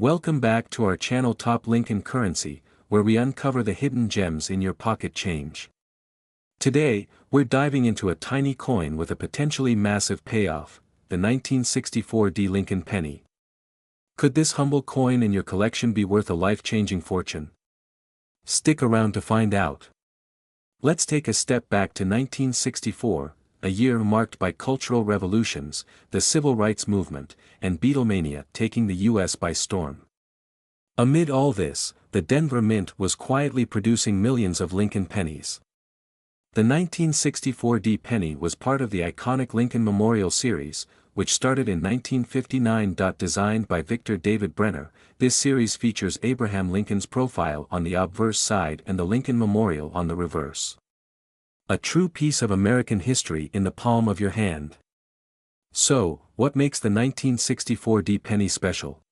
Welcome back to our channel Top Lincoln Currency, where we uncover the hidden gems in your pocket change. Today, we're diving into a tiny coin with a potentially massive payoff, the 1964 D Lincoln penny. Could this humble coin in your collection be worth a life-changing fortune? Stick around to find out. Let's take a step back to 1964, a year marked by cultural revolutions, the civil rights movement, and Beatlemania taking the U.S. by storm. Amid all this, the Denver Mint was quietly producing millions of Lincoln pennies. The 1964 D penny was part of the iconic Lincoln Memorial series, which started in 1959. Designed by Victor David Brenner, this series features Abraham Lincoln's profile on the obverse side and the Lincoln Memorial on the reverse. A true piece of American history in the palm of your hand. So, what makes the 1964 D penny special?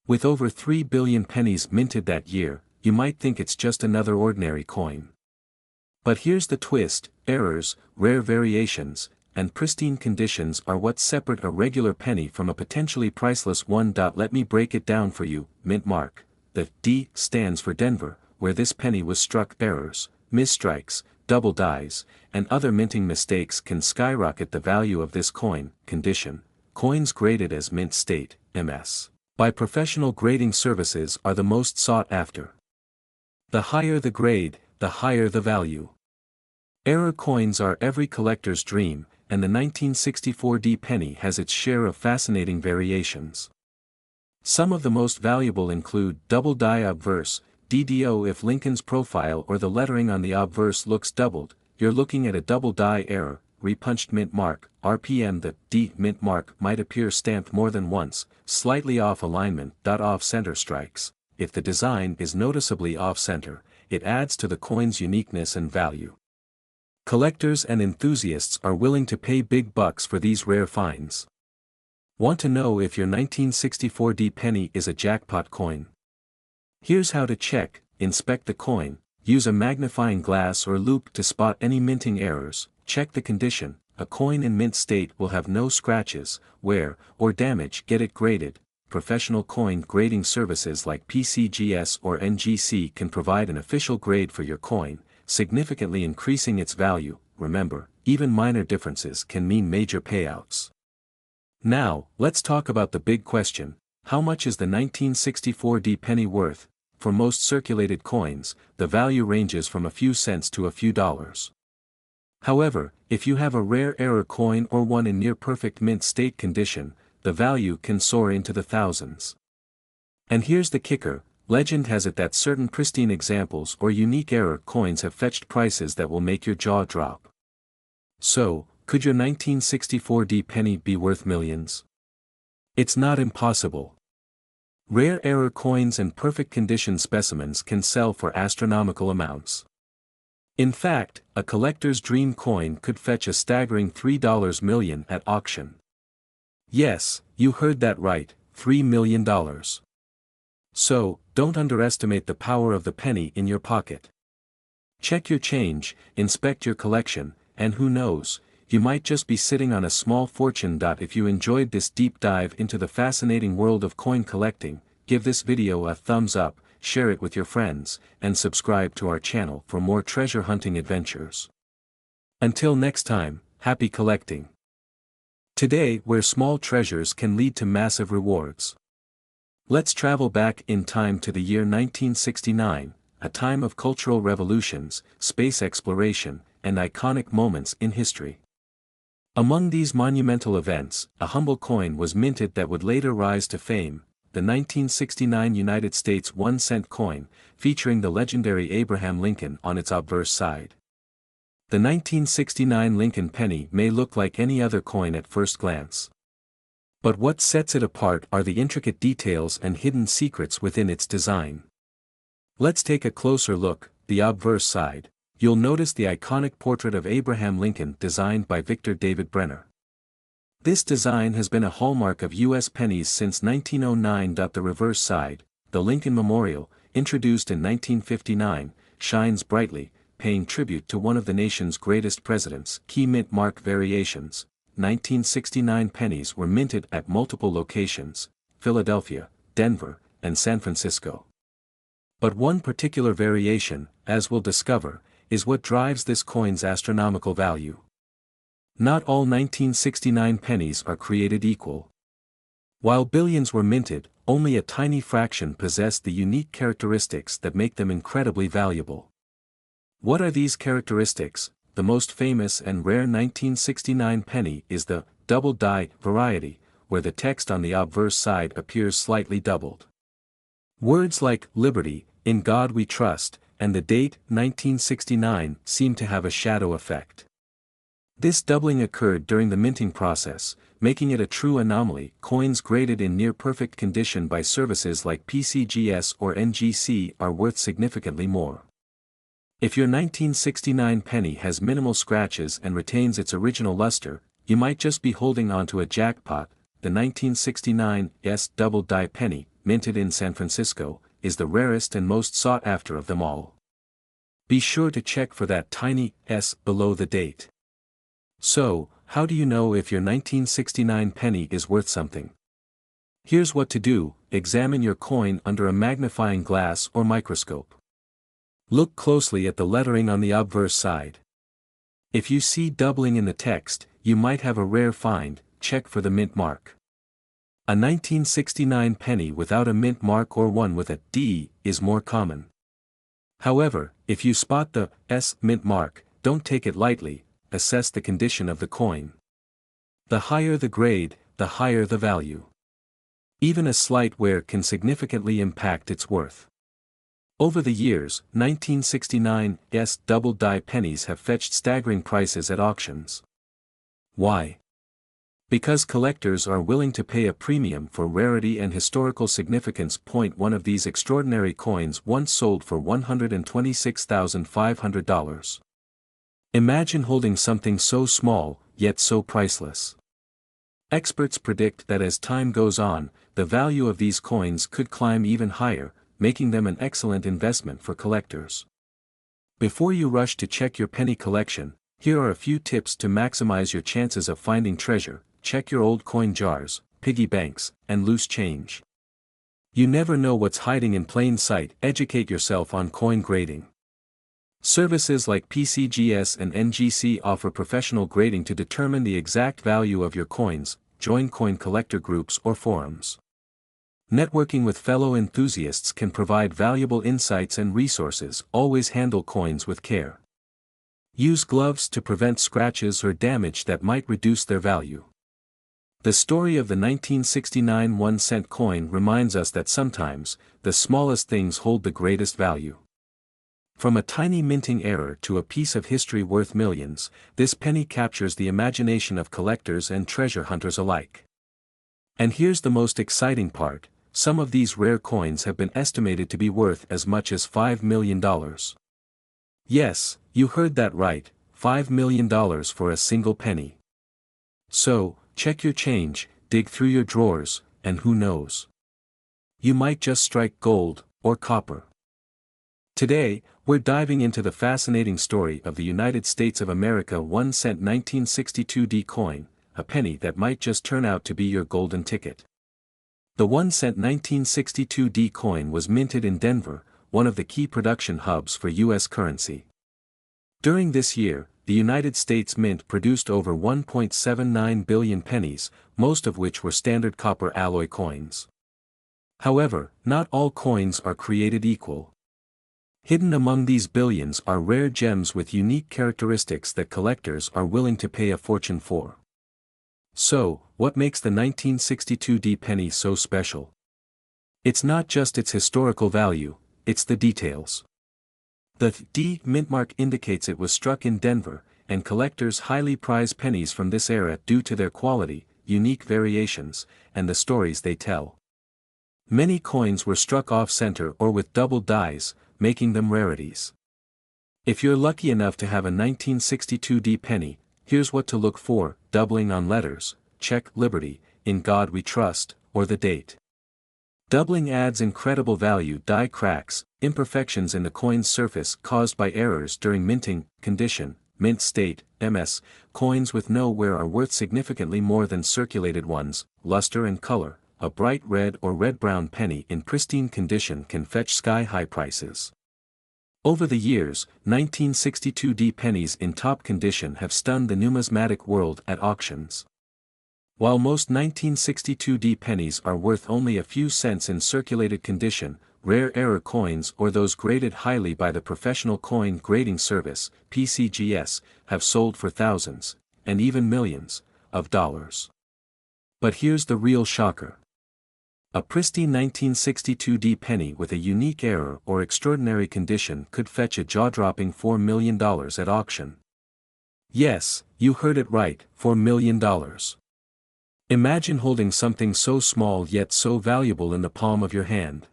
With over 3 billion pennies minted that year, you might think it's just another ordinary coin. But here's the twist: errors, rare variations, and pristine conditions are what separate a regular penny from a potentially priceless one. Let me break it down for you. Mint mark. The D stands for Denver, where this penny was struck. Errors, misstrikes, double dies, and other minting mistakes can skyrocket the value of this coin. Condition: coins graded as mint state, MS, by professional grading services are the most sought after. The higher the grade, the higher the value. Error coins are every collector's dream, and the 1964 D penny has its share of fascinating variations. Some of the most valuable include double die obverse, DDO. If Lincoln's profile or the lettering on the obverse looks doubled, you're looking at a double die error. Repunched mint mark, RPM. The D mint mark might appear stamped more than once, slightly off alignment. Off-center strikes. If the design is noticeably off-center, it adds to the coin's uniqueness and value. Collectors and enthusiasts are willing to pay big bucks for these rare finds. Want to know if your 1964 D penny is a jackpot coin? Here's how to check: inspect the coin, use a magnifying glass or loupe to spot any minting errors, check the condition. A coin in mint state will have no scratches, wear, or damage. Get it graded. Professional coin grading services like PCGS or NGC can provide an official grade for your coin, significantly increasing its value. Remember, even minor differences can mean major payouts. Now, let's talk about the big question: how much is the 1964 D penny worth? For most circulated coins, the value ranges from a few cents to a few dollars. However, if you have a rare error coin or one in near-perfect mint state condition, the value can soar into the thousands. And here's the kicker: legend has it that certain pristine examples or unique error coins have fetched prices that will make your jaw drop. So, could your 1964 D penny be worth millions? It's not impossible. Rare error coins and perfect condition specimens can sell for astronomical amounts. In fact, a collector's dream coin could fetch a staggering $3 million at auction. Yes, you heard that right, $3 million. So, don't underestimate the power of the penny in your pocket. Check your change, inspect your collection, and who knows, you might just be sitting on a small fortune. If you enjoyed this deep dive into the fascinating world of coin collecting, give this video a thumbs up, share it with your friends, and subscribe to our channel for more treasure hunting adventures. Until next time, happy collecting. Today, where small treasures can lead to massive rewards. Let's travel back in time to the year 1969, a time of cultural revolutions, space exploration, and iconic moments in history. Among these monumental events, a humble coin was minted that would later rise to fame: the 1969 United States 1-cent coin, featuring the legendary Abraham Lincoln on its obverse side. The 1969 Lincoln penny may look like any other coin at first glance. But what sets it apart are the intricate details and hidden secrets within its design. Let's take a closer look. The obverse side. You'll notice the iconic portrait of Abraham Lincoln designed by Victor David Brenner. This design has been a hallmark of U.S. pennies since 1909. The reverse side, the Lincoln Memorial, introduced in 1959, shines brightly, paying tribute to one of the nation's greatest presidents. Key mint mark variations. 1969 pennies were minted at multiple locations: Philadelphia, Denver, and San Francisco. But one particular variation, as we'll discover, is what drives this coin's astronomical value. Not all 1969 pennies are created equal. While billions were minted, only a tiny fraction possessed the unique characteristics that make them incredibly valuable. What are these characteristics? The most famous and rare 1969 penny is the double die variety, where the text on the obverse side appears slightly doubled. Words like liberty, in God we trust, and the date 1969 seem to have a shadow effect. This doubling occurred during the minting process, making it a true anomaly. Coins graded in near-perfect condition by services like PCGS or NGC are worth significantly more. If your 1969 penny has minimal scratches and retains its original luster, you might just be holding onto a jackpot. The 1969 S double die penny, minted in San Francisco, is the rarest and most sought after of them all. Be sure to check for that tiny S below the date. So, how do you know if your 1969 penny is worth something? Here's what to do: examine your coin under a magnifying glass or microscope. Look closely at the lettering on the obverse side. If you see doubling in the text, you might have a rare find. Check for the mint mark. A 1969 penny without a mint mark or one with a D is more common. However, if you spot the S mint mark, don't take it lightly. Assess the condition of the coin. The higher the grade, the higher the value. Even a slight wear can significantly impact its worth. Over the years, 1969 S double die pennies have fetched staggering prices at auctions. Why? Because collectors are willing to pay a premium for rarity and historical significance. One of these extraordinary coins once sold for $126,500. Imagine holding something so small, yet so priceless. Experts predict that as time goes on, the value of these coins could climb even higher, making them an excellent investment for collectors. Before you rush to check your penny collection, here are a few tips to maximize your chances of finding treasure. Check your old coin jars, piggy banks, and loose change. You never know what's hiding in plain sight. Educate yourself on coin grading. Services like PCGS and NGC offer professional grading to determine the exact value of your coins. Join coin collector groups or forums. Networking with fellow enthusiasts can provide valuable insights and resources. Always handle coins with care. Use gloves to prevent scratches or damage that might reduce their value. The story of the 1969 1-cent coin reminds us that sometimes, the smallest things hold the greatest value. From a tiny minting error to a piece of history worth millions, this penny captures the imagination of collectors and treasure hunters alike. And here's the most exciting part: some of these rare coins have been estimated to be worth as much as $5 million. Yes, you heard that right, $5 million for a single penny. So, check your change, dig through your drawers, and who knows? You might just strike gold, or copper. Today, we're diving into the fascinating story of the United States of America 1-cent 1962 D coin, a penny that might just turn out to be your golden ticket. The 1-cent 1962 D coin was minted in Denver, one of the key production hubs for U.S. currency. During this year, the United States Mint produced over 1.79 billion pennies, most of which were standard copper alloy coins. However, not all coins are created equal. Hidden among these billions are rare gems with unique characteristics that collectors are willing to pay a fortune for. So, what makes the 1962 D penny so special? It's not just its historical value, it's the details. The D mint mark indicates it was struck in Denver, and collectors highly prize pennies from this era due to their quality, unique variations, and the stories they tell. Many coins were struck off-center or with double dies, making them rarities. If you're lucky enough to have a 1962 D penny, here's what to look for: doubling on letters, check Liberty, In God We Trust, or the date. Doubling adds incredible value. Die cracks, imperfections in the coin's surface caused by errors during minting. Condition, mint state, MS, coins with no wear are worth significantly more than circulated ones. Luster and color, a bright red or red-brown penny in pristine condition can fetch sky-high prices. Over the years, 1962D pennies in top condition have stunned the numismatic world at auctions. While most 1962D pennies are worth only a few cents in circulated condition, rare error coins or those graded highly by the Professional Coin Grading Service, PCGS, have sold for thousands, and even millions, of dollars. But here's the real shocker. A pristine 1962D penny with a unique error or extraordinary condition could fetch a jaw-dropping $4 million at auction. Yes, you heard it right, $4 million. Imagine holding something so small yet so valuable in the palm of your hand.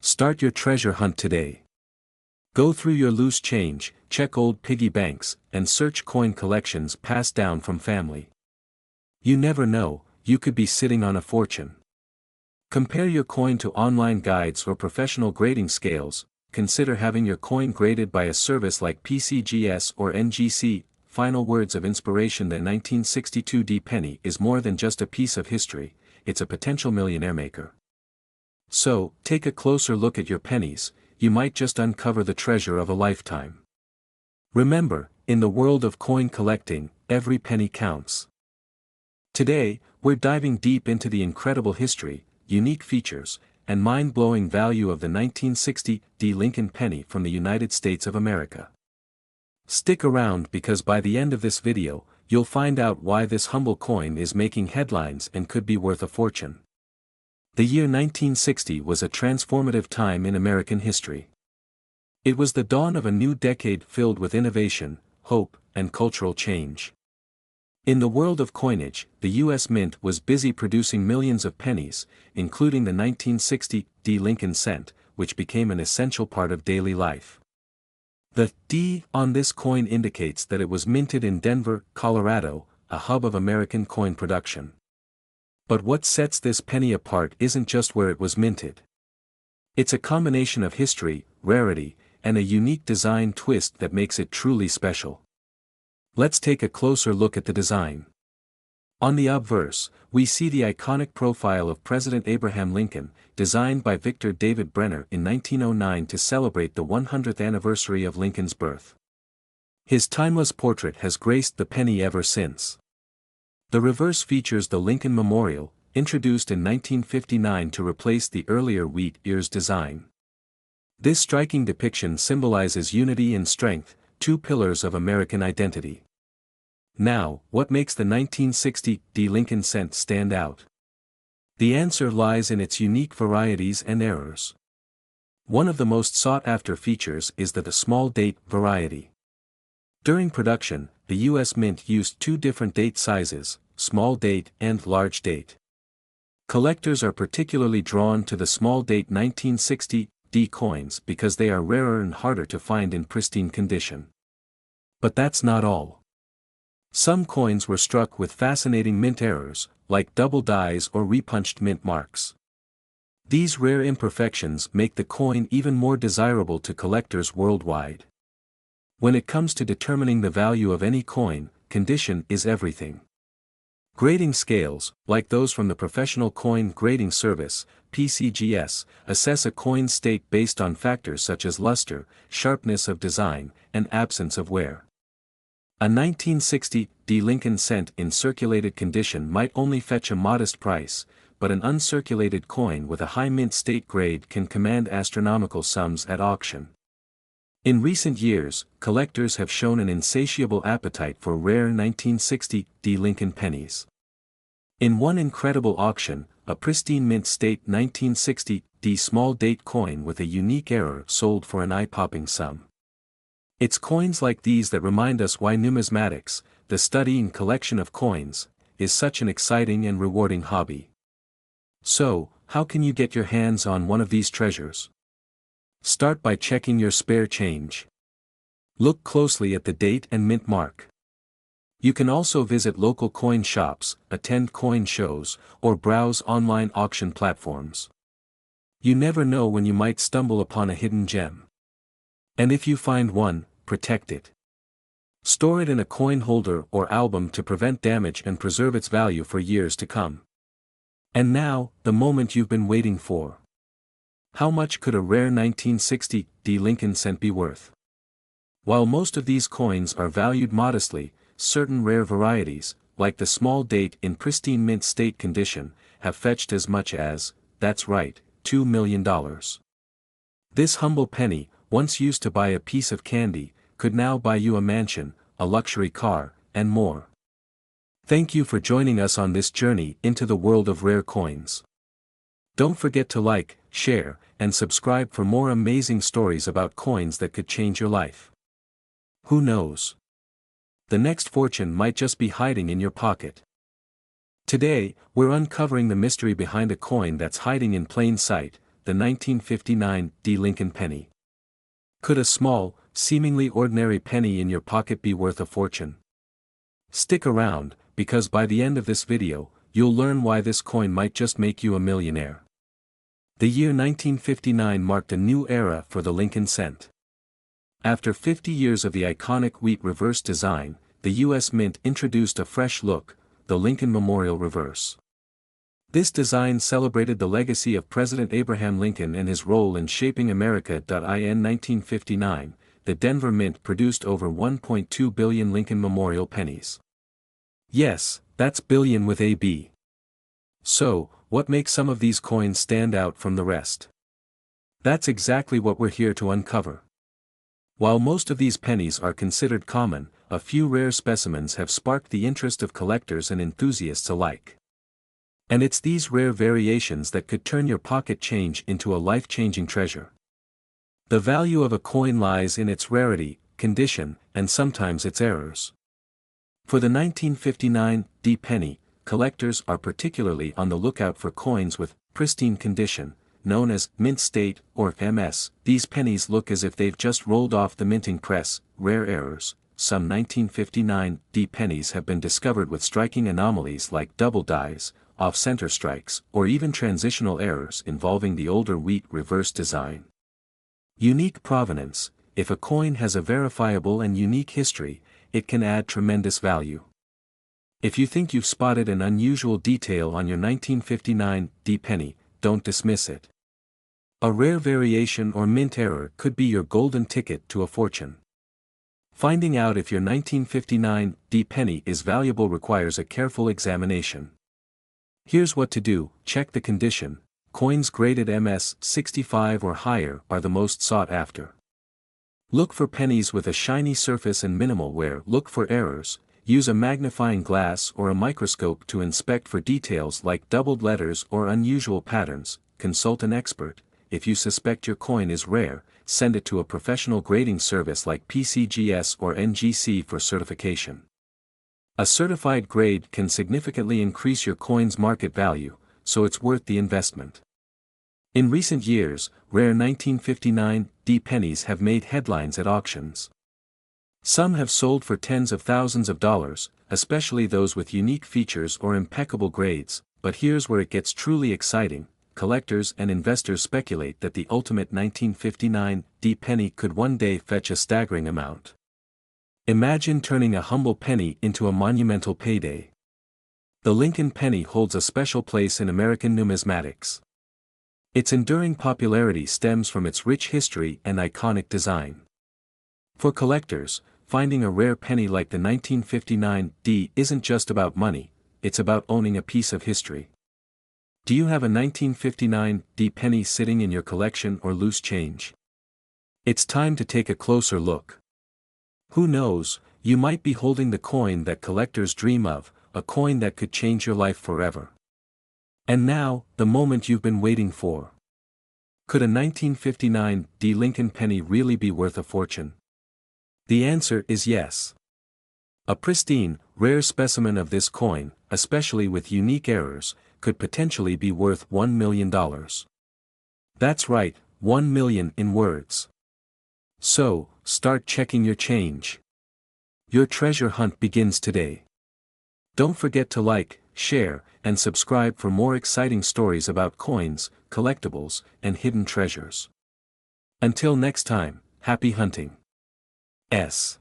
Start your treasure hunt today. Go through your loose change, check old piggy banks, and search coin collections passed down from family. You never know, you could be sitting on a fortune. Compare your coin to online guides or professional grading scales. Consider having your coin graded by a service like PCGS or NGC. Final words of inspiration: the 1962D penny is more than just a piece of history, it's a potential millionaire maker. So, take a closer look at your pennies, you might just uncover the treasure of a lifetime. Remember, in the world of coin collecting, every penny counts. Today, we're diving deep into the incredible history, unique features, and mind-blowing value of the 1960D Lincoln penny from the United States of America. Stick around because by the end of this video, you'll find out why this humble coin is making headlines and could be worth a fortune. The year 1960 was a transformative time in American history. It was the dawn of a new decade filled with innovation, hope, and cultural change. In the world of coinage, the U.S. Mint was busy producing millions of pennies, including the 1960D Lincoln cent, which became an essential part of daily life. The D on this coin indicates that it was minted in Denver, Colorado, a hub of American coin production. But what sets this penny apart isn't just where it was minted. It's a combination of history, rarity, and a unique design twist that makes it truly special. Let's take a closer look at the design. On the obverse, we see the iconic profile of President Abraham Lincoln, designed by Victor David Brenner in 1909 to celebrate the 100th anniversary of Lincoln's birth. His timeless portrait has graced the penny ever since. The reverse features the Lincoln Memorial, introduced in 1959 to replace the earlier wheat ears design. This striking depiction symbolizes unity and strength, two pillars of American identity. Now, what makes the 1960D Lincoln cent stand out? The answer lies in its unique varieties and errors. One of the most sought-after features is the small date variety. During production, the U.S. Mint used two different date sizes, small date and large date. Collectors are particularly drawn to the small date 1960D coins because they are rarer and harder to find in pristine condition. But that's not all. Some coins were struck with fascinating mint errors, like double dies or repunched mint marks. These rare imperfections make the coin even more desirable to collectors worldwide. When it comes to determining the value of any coin, condition is everything. Grading scales, like those from the Professional Coin Grading Service, PCGS, assess a coin's state based on factors such as luster, sharpness of design, and absence of wear. A 1960D Lincoln cent in circulated condition might only fetch a modest price, but an uncirculated coin with a high mint state grade can command astronomical sums at auction. In recent years, collectors have shown an insatiable appetite for rare 1960D Lincoln pennies. In one incredible auction, a pristine mint state 1960D small date coin with a unique error sold for an eye-popping sum. It's coins like these that remind us why numismatics, the study and collection of coins, is such an exciting and rewarding hobby. So, how can you get your hands on one of these treasures? Start by checking your spare change. Look closely at the date and mint mark. You can also visit local coin shops, attend coin shows, or browse online auction platforms. You never know when you might stumble upon a hidden gem. And if you find one, protect it. Store it in a coin holder or album to prevent damage and preserve its value for years to come. And now, the moment you've been waiting for. How much could a rare 1960 Lincoln cent be worth? While most of these coins are valued modestly, certain rare varieties, like the small date in pristine mint state condition, have fetched as much as, that's right, $2 million. This humble penny, once used to buy a piece of candy, could now buy you a mansion, a luxury car, and more. Thank you for joining us on this journey into the world of rare coins. Don't forget to like, share, and subscribe for more amazing stories about coins that could change your life. Who knows? The next fortune might just be hiding in your pocket. Today, we're uncovering the mystery behind a coin that's hiding in plain sight, the 1959 Lincoln penny. Could a small, seemingly ordinary penny in your pocket be worth a fortune? Stick around, because by the end of this video, you'll learn why this coin might just make you a millionaire. The year 1959 marked a new era for the Lincoln cent. After 50 years of the iconic wheat reverse design, the U.S. Mint introduced a fresh look, the Lincoln Memorial Reverse. This design celebrated the legacy of President Abraham Lincoln and his role in shaping America. In 1959, the Denver Mint produced over 1.2 billion Lincoln Memorial pennies. Yes, that's billion with a B. So, what makes some of these coins stand out from the rest? That's exactly what we're here to uncover. While most of these pennies are considered common, a few rare specimens have sparked the interest of collectors and enthusiasts alike. And it's these rare variations that could turn your pocket change into a life-changing treasure. The value of a coin lies in its rarity, condition, and sometimes its errors. For the 1959 penny, collectors are particularly on the lookout for coins with pristine condition, known as mint state or MS. These pennies look as if they've just rolled off the minting press. Rare errors. Some 1959 pennies have been discovered with striking anomalies like double dies, off-center strikes, or even transitional errors involving the older wheat reverse design. Unique provenance. If a coin has a verifiable and unique history, it can add tremendous value. If you think you've spotted an unusual detail on your 1959 penny, don't dismiss it. A rare variation or mint error could be your golden ticket to a fortune. Finding out if your 1959 penny is valuable requires a careful examination. Here's what to do: check the condition. Coins graded MS 65 or higher are the most sought after. Look for pennies with a shiny surface and minimal wear. Look for errors. Use a magnifying glass or a microscope to inspect for details like doubled letters or unusual patterns. Consult an expert. If you suspect your coin is rare, send it to a professional grading service like PCGS or NGC for certification. A certified grade can significantly increase your coin's market value, so it's worth the investment. In recent years, rare 1959 pennies have made headlines at auctions. Some have sold for tens of thousands of dollars, especially those with unique features or impeccable grades, but here's where it gets truly exciting. Collectors and investors speculate that the ultimate 1959 penny could one day fetch a staggering amount. Imagine turning a humble penny into a monumental payday. The Lincoln penny holds a special place in American numismatics. Its enduring popularity stems from its rich history and iconic design. For collectors, finding a rare penny like the 1959 isn't just about money, it's about owning a piece of history. Do you have a 1959 penny sitting in your collection or loose change? It's time to take a closer look. Who knows, you might be holding the coin that collectors dream of, a coin that could change your life forever. And now, the moment you've been waiting for. Could a 1959 Lincoln penny really be worth a fortune? The answer is yes. A pristine, rare specimen of this coin, especially with unique errors, could potentially be worth $1 million. That's right, 1 million in words. So, start checking your change. Your treasure hunt begins today. Don't forget to like, share, and subscribe for more exciting stories about coins, collectibles, and hidden treasures. Until next time, happy hunting. S.